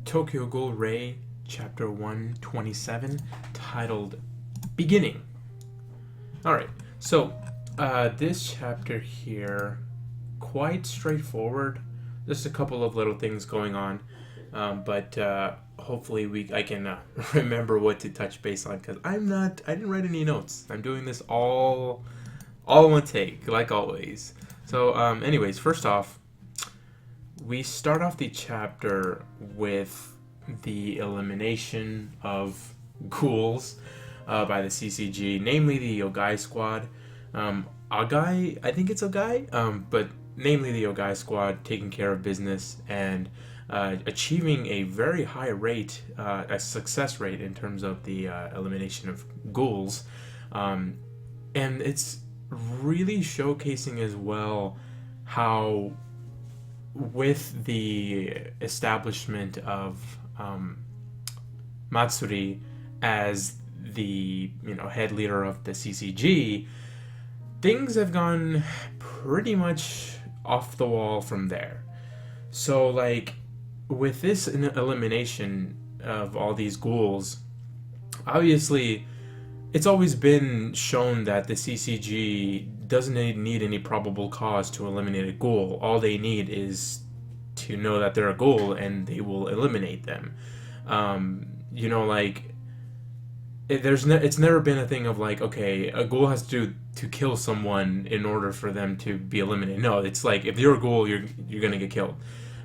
Tokyo Ghoul Chapter 127, titled Beginning. Alright, so this chapter here, quite straightforward. Just a couple of little things going on, but hopefully I can remember what to touch base on, because I didn't write any notes. I'm doing this all in one take, like always. So anyways, first off, we start off the chapter with the elimination of ghouls by the CCG, namely the Yogai squad. Agai, I think it's Agai, but namely the Yogai squad taking care of business and achieving a very high rate, a success rate in terms of the elimination of ghouls. And it's really showcasing as well how, with the establishment of Matsuri as the head leader of the CCG, things have gone pretty much off the wall from there. So like with this elimination of all these ghouls, obviously it's always been shown that the CCG doesn't need any probable cause to eliminate a ghoul. All they need is to know that they're a ghoul and they will eliminate them. It's never been a thing of like, okay, a ghoul has to kill someone in order for them to be eliminated. No, it's like, if you're a ghoul, you're gonna get killed.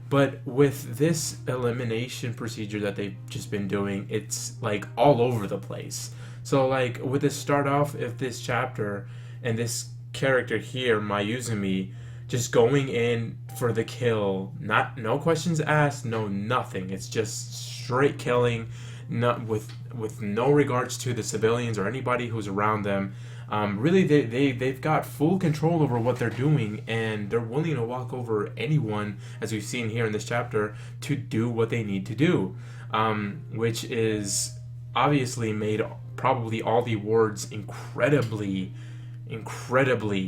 But with this elimination procedure that they've just been doing, it's like all over the place. So like with this start off of this chapter and this character here, Mayuzumi, just going in for the kill, no questions asked, no nothing. It's just straight killing, not with no regards to the civilians or anybody who's around them. Really, they've got full control over what they're doing, and they're willing to walk over anyone, as we've seen here in this chapter, to do what they need to do, which is obviously made probably all the wards incredibly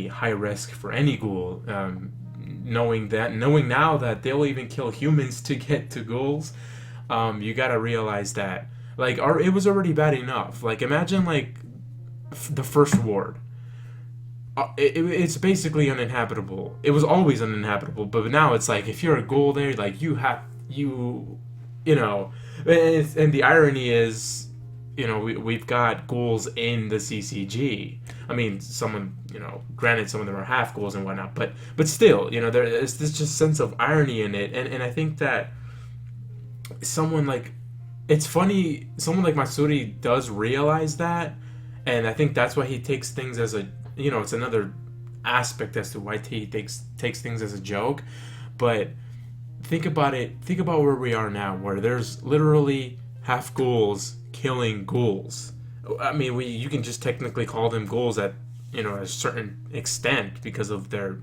high risk for any ghoul. Knowing now that they'll even kill humans to get to ghouls, you gotta realize that it was already bad enough. Like, imagine like the first ward. It's basically uninhabitable. It was always uninhabitable, but now it's like, if you're a ghoul there, like and the irony is, we've got ghouls in the CCG. I mean, granted, some of them are half ghouls and whatnot, but still, there is this just sense of irony in it, and I think that it's funny, someone like Matsuri does realize that, and I think that's why he takes things as a, it's another aspect as to why he takes things as a joke. But think about where we are now, where there's literally half ghouls killing ghouls. I mean, you can just technically call them ghouls at a certain extent because of their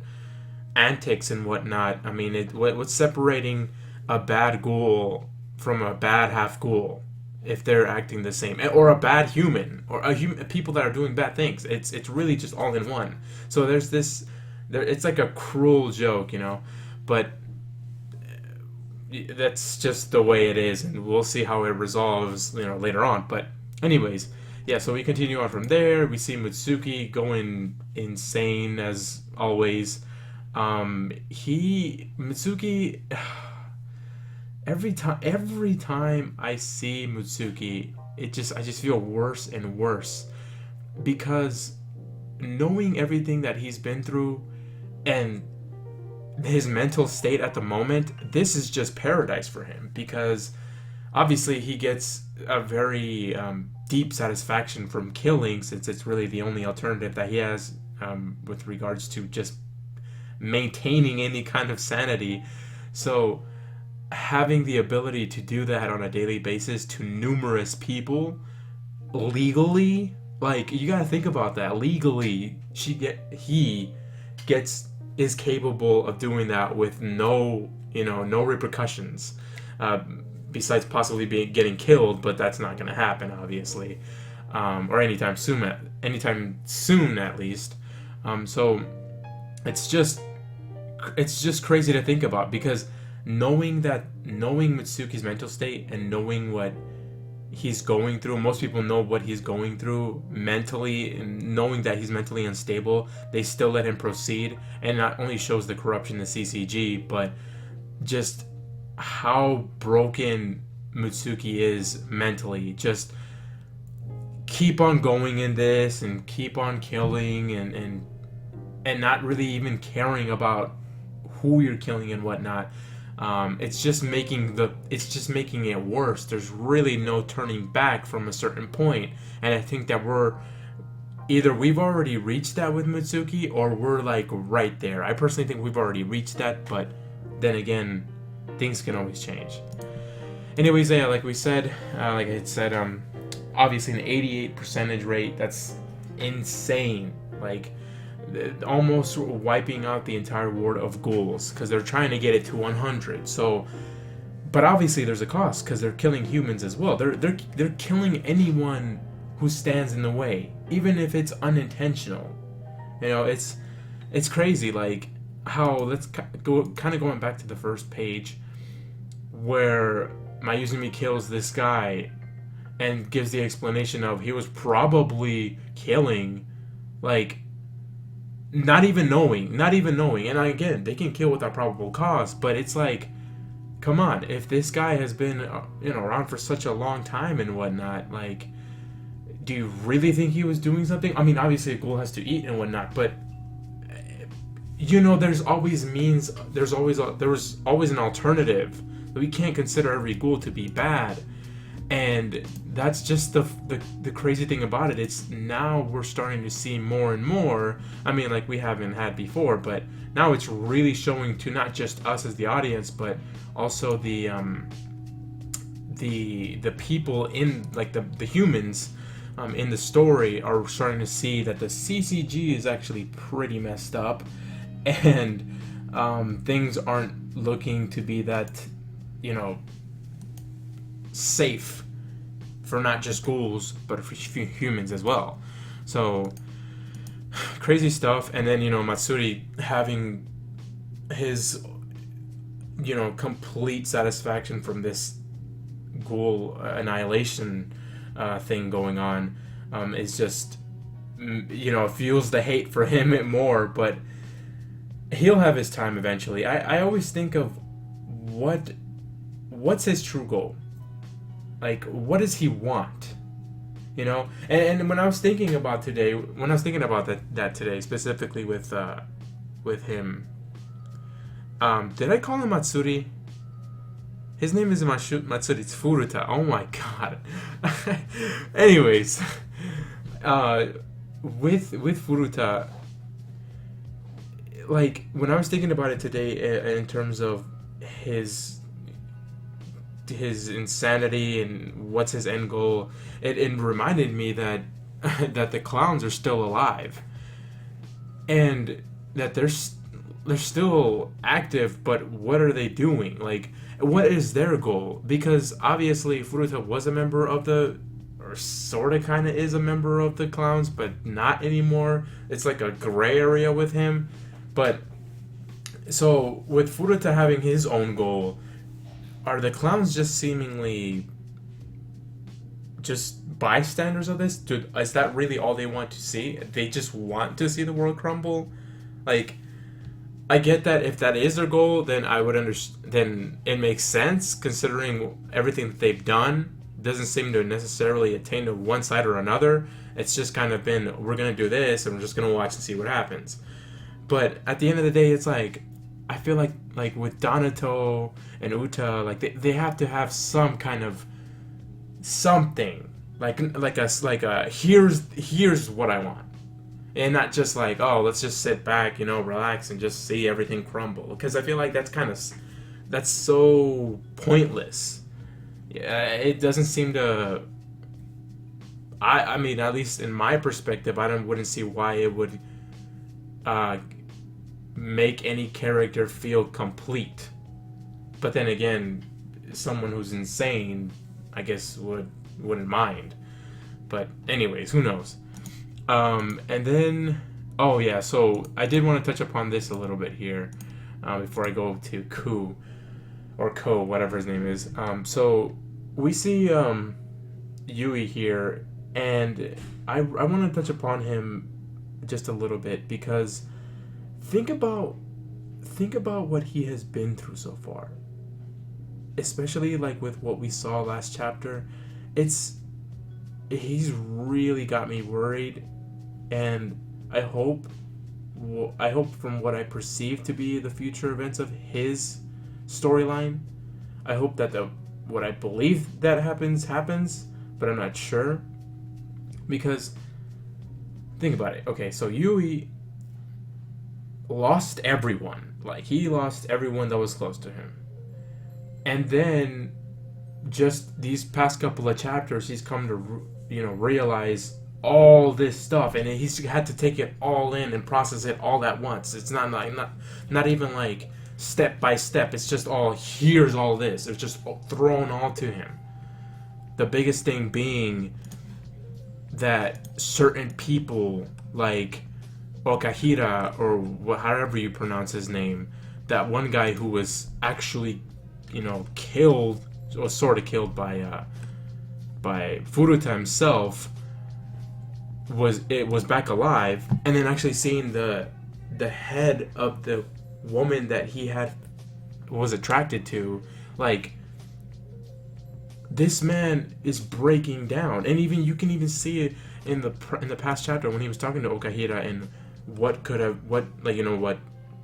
antics and whatnot. I mean, what's separating a bad ghoul from a bad half ghoul if they're acting the same, or a bad human, or people that are doing bad things? It's really just all in one. So it's like a cruel joke, but that's just the way it is, and we'll see how it resolves later on. But anyways, yeah, so we continue on from there. We see Mitsuki going insane as always. Mitsuki, every time I see Mitsuki, I just feel worse and worse, because knowing everything that he's been through and his mental state at the moment, this is just paradise for him, because obviously he gets a very deep satisfaction from killing, since it's really the only alternative that he has with regards to just maintaining any kind of sanity. So having the ability to do that on a daily basis to numerous people legally, like, you gotta think about that. Legally, he is capable of doing that with no repercussions, besides possibly getting killed, but that's not going to happen, obviously, or anytime soon at least. So it's just crazy to think about, because knowing Mitsuki's mental state and knowing what he's going through. Most people know what he's going through mentally, and knowing that he's mentally unstable, they still let him proceed. And not only shows the corruption in CCG, but just how broken Mitsuki is mentally. Just keep on going in this and keep on killing and not really even caring about who you're killing and whatnot. It's just making it worse. There's really no turning back from a certain point, and I think that we've already reached that with Mitsuki, or we're like right there. I personally think we've already reached that, but then again, things can always change. Anyways, yeah, like I said, obviously an 88% rate. That's insane. Like, almost wiping out the entire ward of ghouls, because they're trying to get it to 100. So, but obviously there's a cost, because they're killing humans as well. They're killing anyone who stands in the way, even if it's unintentional. You know, it's crazy. Like, how, let's go kind of going back to the first page, where Mayuzumi kills this guy and gives the explanation of he was probably killing, like, not even knowing. And again, they can kill without probable cause, but it's like, come on, if this guy has been around for such a long time and whatnot, like, do you really think he was doing something? I mean, obviously a ghoul has to eat and whatnot, but there's always an alternative. We can't consider every ghoul to be bad. And that's just the crazy thing about it. It's now we're starting to see more and more. I mean, like we haven't had before, but now it's really showing to not just us as the audience, but also the people in, like, the humans in the story are starting to see that the CCG is actually pretty messed up, and things aren't looking to be that, safe for not just ghouls, but for humans as well. So, crazy stuff. And then, Matsuri having his, complete satisfaction from this ghoul annihilation thing going on is just, fuels the hate for him more, but he'll have his time eventually. I always think of what's his true goal? Like, what does he want? And when I was thinking about that today, specifically with him, did I call him Matsuri? His name is Matsuri. It's Furuta. Oh my god. Anyways, with Furuta, like, when I was thinking about it today, in terms of his insanity and what's his end goal, it reminded me that the clowns are still alive, and that they're still active, but what are they doing? Like, what is their goal? Because obviously Furuta was a member of or sort of kind of is a member of the clowns, but not anymore. It's like a gray area with him. But so with Furuta having his own goal, are the clowns just seemingly just bystanders of this? Is that really all they want to see? They just want to see the world crumble? Like, I get that if that is their goal, then I would understand. Then it makes sense, considering everything that they've done. Doesn't seem to necessarily attain to one side or another. It's just kind of been, we're gonna do this, and we're just gonna watch and see what happens. But at the end of the day, it's like, I feel like with Donato and Uta, like they have to have some kind of something, like a here's what I want, and not just like, oh, let's just sit back, relax and just see everything crumble. Because I feel like that's so pointless. Yeah, it doesn't seem to. I mean, at least in my perspective, wouldn't see why it would make any character feel complete. But then again, someone who's insane, I guess, wouldn't mind. But anyways, who knows? And then, oh yeah, so I did want to touch upon this a little bit here before I go to Ku. or Ko, whatever his name is. So we see Yui here, and I want to touch upon him just a little bit, because think about what he has been through so far, especially like with what we saw last chapter. He's really got me worried, and I hope from what I perceive to be the future events of his storyline, I hope that what I believe that happens, but I'm not sure. Because think about it. Okay, so Yui lost everyone. Like, he lost everyone that was close to him. And then just these past couple of chapters, he's come to realize all this stuff, and he's had to take it all in and process it all at once. It's not even like step by step. It's just all, here's all this. It's just thrown all to him. The biggest thing being that certain people like Okahira, or however you pronounce his name, that one guy who was actually, killed, or sort of killed by Furuta himself, was back alive, and then actually seeing the head of the woman that he was attracted to, like, this man is breaking down. And you can even see it in the past chapter when he was talking to Okahira, and what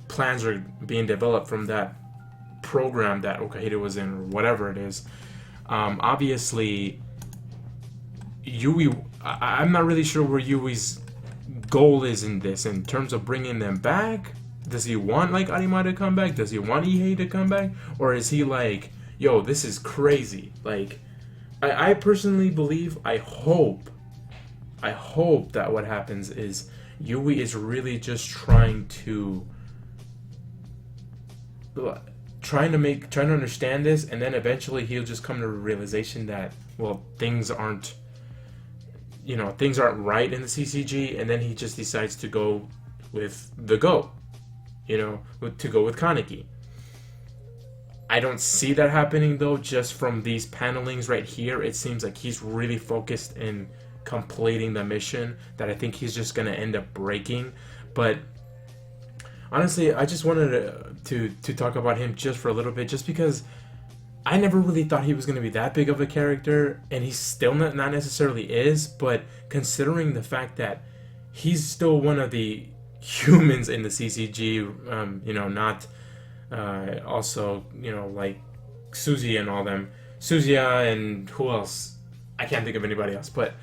plans are being developed from that program that Okahira was in, or whatever it is. Obviously, Yui, I'm not really sure where Yui's goal is in this, in terms of bringing them back. Does he want, like, Arima to come back? Does he want Ihei to come back? Or is he like, yo, this is crazy? Like, I personally believe, I hope that what happens is Yui is really just trying to understand this, and then eventually he'll just come to a realization that, well, things aren't right in the CCG, and then he just decides to go with the GO, to go with Kaneki. I don't see that happening, though. Just from these panelings right here, it seems like he's really focused in completing the mission, that I think he's just going to end up breaking. But honestly, I just wanted to talk about him just for a little bit, just because I never really thought he was going to be that big of a character, and he still not necessarily is, but considering the fact that he's still one of the humans in the CCG, not also, like Suzy and all them, Suzuya and who else? I can't think of anybody else, but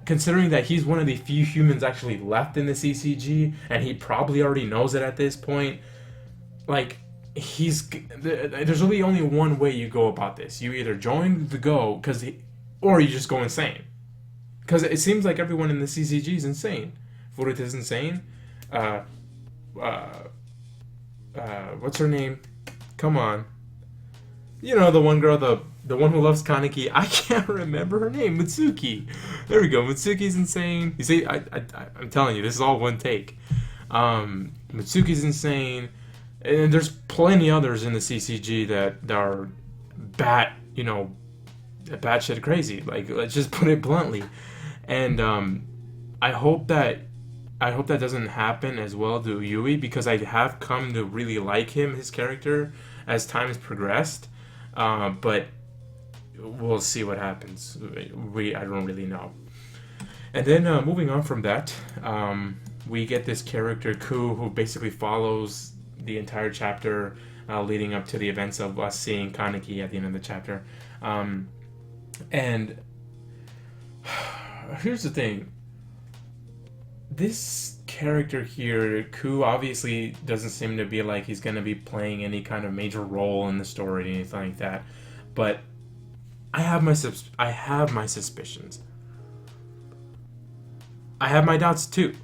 considering that he's one of the few humans actually left in the CCG, and he probably already knows it at this point, like, there's really only one way you go about this. You either join the GO, or you just go insane. Because it seems like everyone in the CCG is insane. Furuta's insane. What's her name? Come on. The one girl, the one who loves Kaneki. I can't remember her name. Mitsuki. There we go. Mitsuki's insane. You see, I'm telling you, this is all one take. Mitsuki's insane. And there's plenty others in the CCG that are batshit crazy. Like, let's just put it bluntly. And I hope that doesn't happen as well to Yui, because I have come to really like his character, as time has progressed. But we'll see what happens. I don't really know. And then moving on from that, we get this character Ku, who basically follows the entire chapter leading up to the events of us seeing Kaneki at the end of the chapter. And here's the thing. This character here, Ku, obviously doesn't seem to be like he's going to be playing any kind of major role in the story or anything like that. But I have my suspicions. I have my doubts too.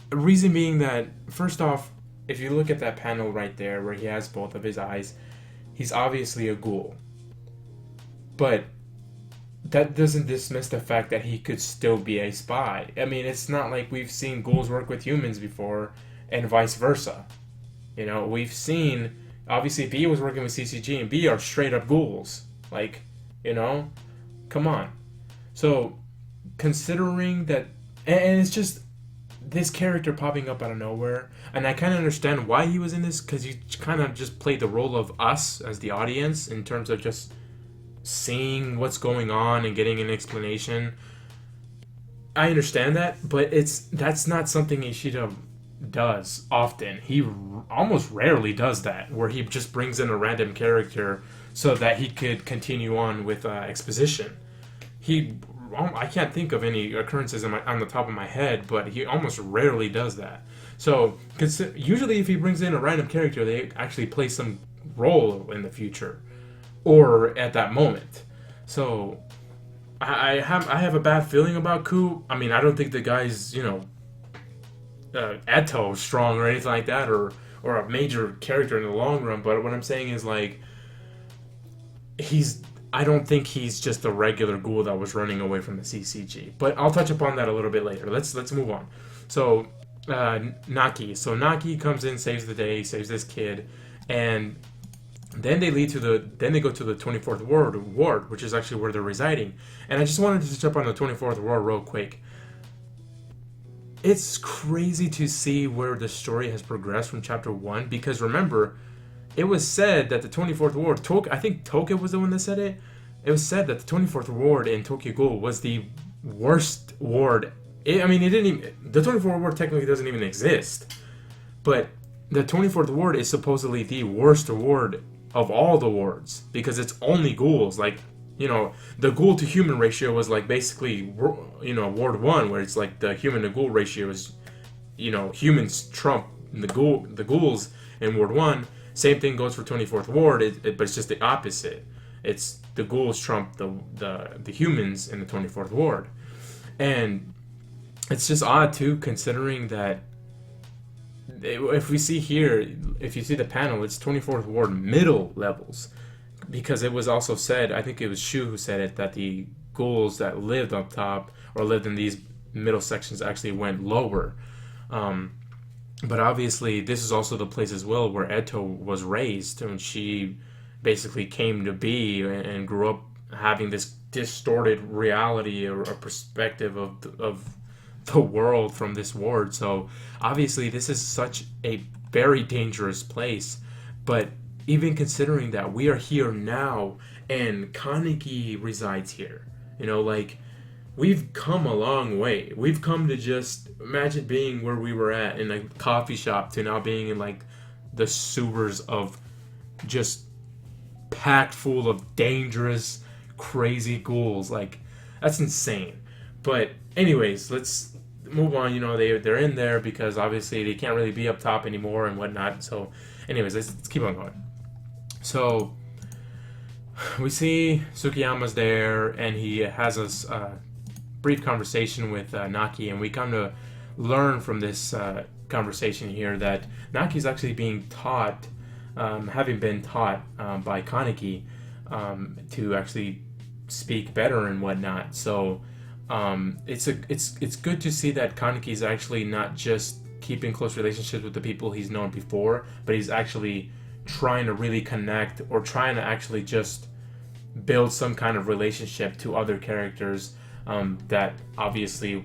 The reason being that, first off, if you look at that panel right there where he has both of his eyes, he's obviously a ghoul. But that doesn't dismiss the fact that he could still be a spy. I mean, it's not like we've seen ghouls work with humans before, and vice versa. We've seen Obviously, B was working with CCG, and B are straight up ghouls. Like, you know, come on. So, considering that, and it's just this character popping up out of nowhere, and I kind of understand why he was in this, because he kind of just played the role of us as the audience in terms of just seeing what's going on and getting an explanation. I understand that, but that's not something Ishida does often. He almost rarely does that, where he just brings in a random character so that he could continue on with exposition. I can't think of any occurrences on the top of my head, but he almost rarely does that. So usually, if he brings in a random character, they actually play some role in the future or at that moment. So I have a bad feeling about Ku. I mean, I don't think the guy's Eto strong or anything like that, or a major character in the long run. But what I'm saying is, like, I don't think he's just a regular ghoul that was running away from the CCG. But I'll touch upon that a little bit later. Let's move on. So Naki. So Naki comes in, saves the day, saves this kid, and then they go to the 24th ward, which is actually where they're residing. And I just wanted to touch up on the 24th ward real quick. It's crazy to see where the story has progressed from chapter 1, because remember, it was said that the 24th ward, I think Tokyo was the one that said it. It was said that the 24th ward in Tokyo Ghoul was the worst ward. The 24th ward technically doesn't even exist. But the 24th ward is supposedly the worst ward of all the wards, because it's only ghouls. Like, the ghoul to human ratio was like basically, ward 1, where it's like the human to ghoul ratio is, humans trump the ghouls in ward 1. Same thing goes for 24th ward, but it's just the opposite. It's the ghouls trump the humans in the 24th ward. And it's just odd too, considering that if we see here, if you see the panel, it's 24th ward middle levels, because it was also said, I think it was Shu who said it, that the ghouls that lived up top or lived in these middle sections actually went lower. But obviously, this is also the place as well where Eto was raised, and she basically came to be and grew up having this distorted reality or perspective of the world from this ward. So obviously, this is such a very dangerous place. But even considering that we are here now and Kaneki resides here, we've come a long way. We've come to just imagine being where we were at in a coffee shop to now being in like the sewers of just packed full of dangerous, crazy ghouls. Like, that's insane. But anyways, let's move on. They're in there because obviously they can't really be up top anymore and whatnot. So anyways, let's keep on going. So we see Tsukiyama's there, and he has a brief conversation with Naki, and we come to learn from this conversation here that Naki's actually being taught, having been taught by Kaneki to actually speak better and whatnot. So it's good to see that Kaneki is actually not just keeping close relationships with the people he's known before, but he's actually trying to really connect, or trying to actually just build some kind of relationship to other characters that obviously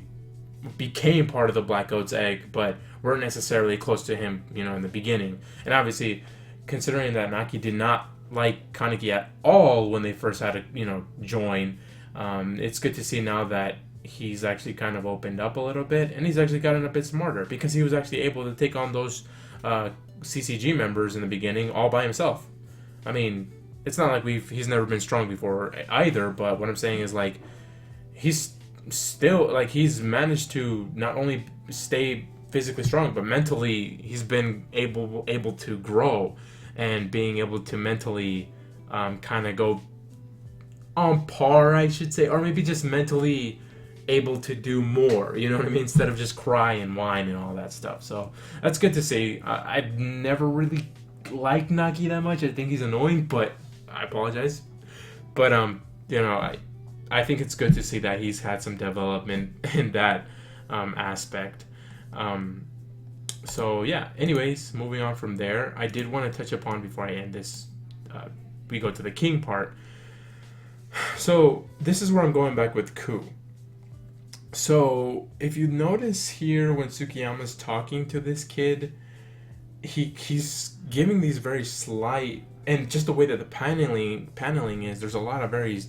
became part of the Black Goat's egg, but weren't necessarily close to him, in the beginning. And obviously, considering that Naki did not like Kaneki at all when they first had to, join, it's good to see now that he's actually kind of opened up a little bit, and he's actually gotten a bit smarter, because he was actually able to take on those CCG members in the beginning all by himself. I mean, it's not like he's never been strong before either, but what I'm saying is, like, he's still, like, he's managed to not only stay physically strong, but mentally he's been able to grow, and being able to mentally kind of go on par, I should say, or maybe just mentally able to do more, you know what I mean, instead of just cry and whine and all that stuff. So that's good to see. I've never really liked Naki that much. I think he's annoying, but I apologize. But I think it's good to see that he's had some development in that aspect. So yeah, anyways, moving on from there, I did want to touch upon before I end this, we go to the king part. So this is where I'm going back with Ku. So if you notice here when Tsukiyama's talking to this kid, he's giving these very slight, and just the way that the paneling is, there's a lot of very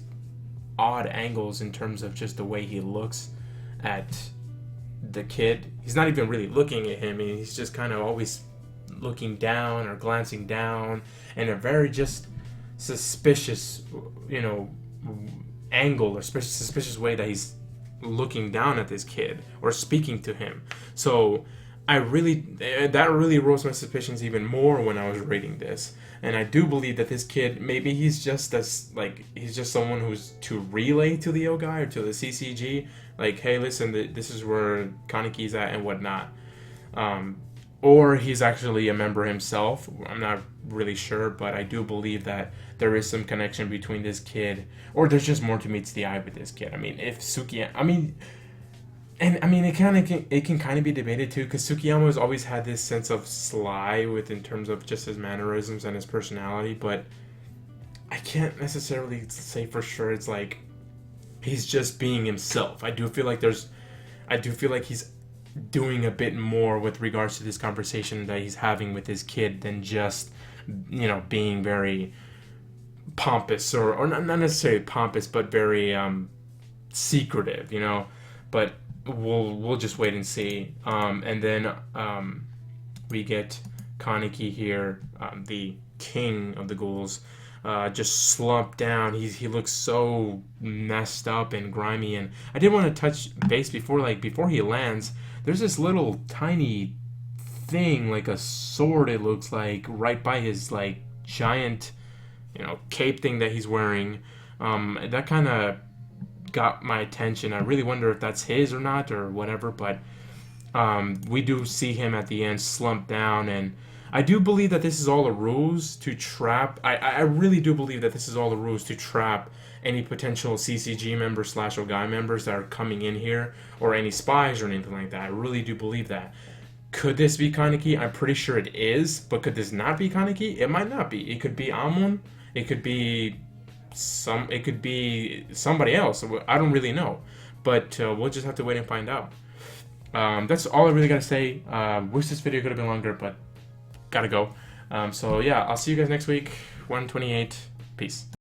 odd angles in terms of just the way he looks at the kid. He's not even really looking at him, and he's just kind of always looking down or glancing down in a very just suspicious, angle or suspicious way that he's looking down at this kid or speaking to him. So that really rose my suspicions even more when I was reading this. And I do believe that this kid, maybe he's just someone who's to relay to the Yogai or to the CCG, like, hey, listen, this is where Kaneki's at and whatnot. Or he's actually a member himself. I'm not really sure, but I do believe that there is some connection between this kid, or there's just more to meets the eye with this kid. I mean, if it can kind of be debated too, because Tsukiyama has always had this sense of sly in terms of just his mannerisms and his personality, but I can't necessarily say for sure it's like he's just being himself. I do feel like he's doing a bit more with regards to this conversation that he's having with his kid than just, being very pompous or not necessarily pompous, but very secretive, but we'll just wait and see. And then we get Kaneki here, the king of the ghouls, just slumped down. He looks so messed up and grimy, and I did want to touch base before he lands. There's this little tiny thing, like a sword, it looks like, right by his giant, cape thing that he's wearing. That kind of got my attention. I really wonder if that's his or not or whatever, but we do see him at the end slumped down, and I do believe that this is all a ruse to trap. I really do believe that this is all a ruse to trap any potential CCG members / Ogai members that are coming in here, or any spies or anything like that. I really do believe that. Could this be Kaneki? I'm pretty sure it is, but could this not be Kaneki? It might not be. It could be Amon. It could be somebody else. I don't really know, but we'll just have to wait and find out. That's all I really gotta say. Wish this video could have been longer, but gotta go. So yeah, I'll see you guys next week. 128. Peace.